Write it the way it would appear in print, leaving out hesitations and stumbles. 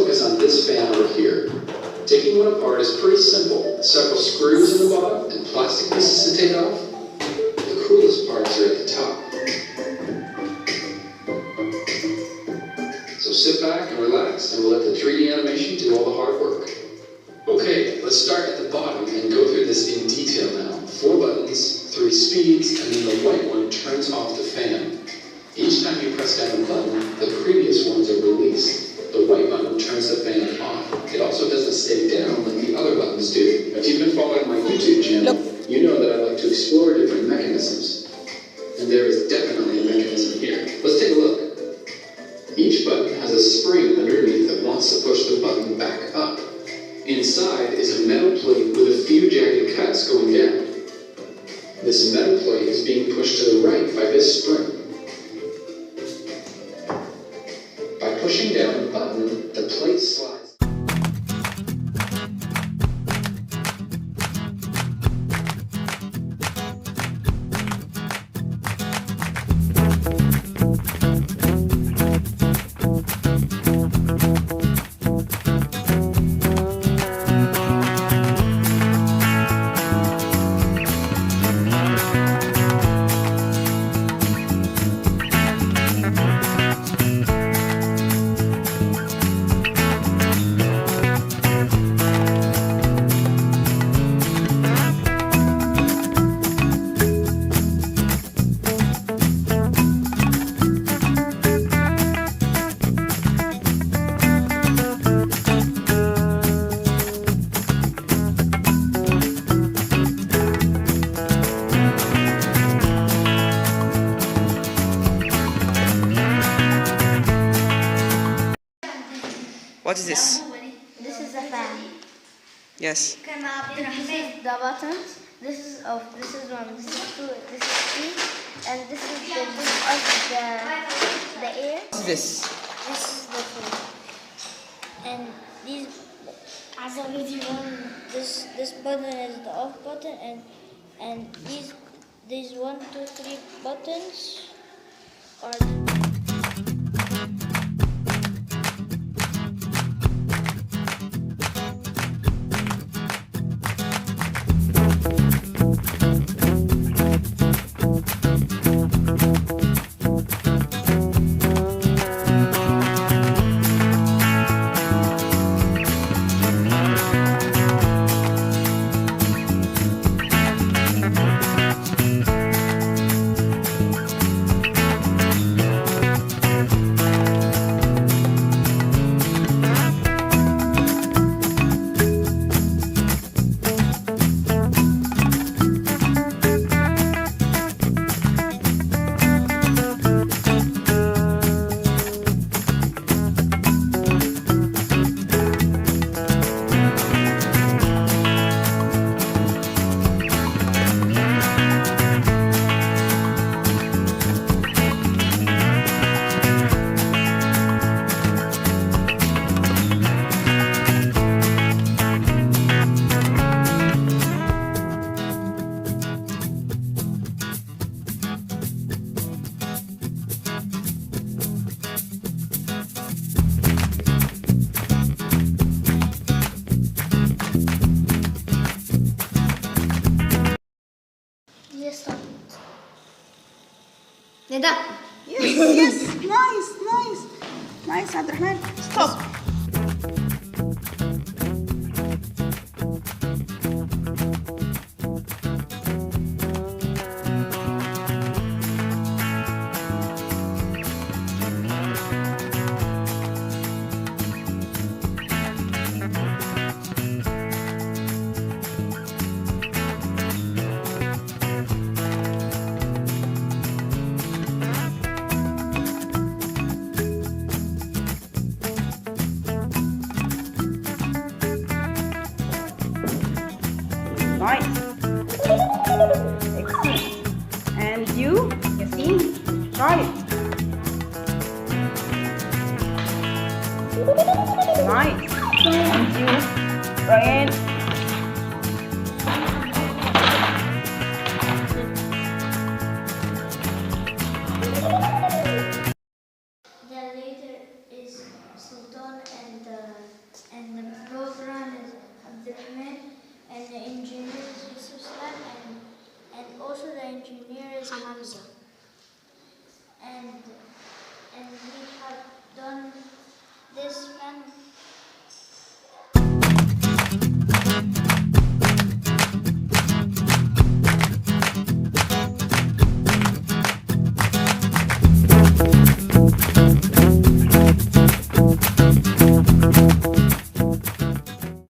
focus on this fan over here. Taking one apart is pretty simple. Several screws in the bottom and plastic pieces to take off. The coolest parts are at the top. So sit back and relax, and we'll let the 3D animation do all the hard work. Okay, let's start at the bottom and go through this in detail now. 4 buttons, 3 speeds, and then the white one turns off the fan. Each time you press down the button, the previous ones are released. The white button turns the fan off. It also doesn't stay down like the other buttons do. If you've been following my YouTube channel, you know that I like to explore different mechanisms. And there is definitely a mechanism here. Let's take a look. Each button has a spring underneath that wants to push the button back up. Inside is a metal plate with a few jagged cuts going down. This metal plate is being pushed to the right by this spring. By pushing down the button, the plate slides. What is this? This is a fan. Yes. This is the buttons. This is one. This is two. This is three. And this is the air. What is this? This is the food. And these, as I already one, this button is the off button, and these 1, 2, 3 buttons are. Nida. Yes, nice, Abdurrahman. Stop. Nice. Excellent. And you, Yassine, try it. Nice. And you, Ryan. The leader is Sultan and the engineer is Hamza. And we have done this pen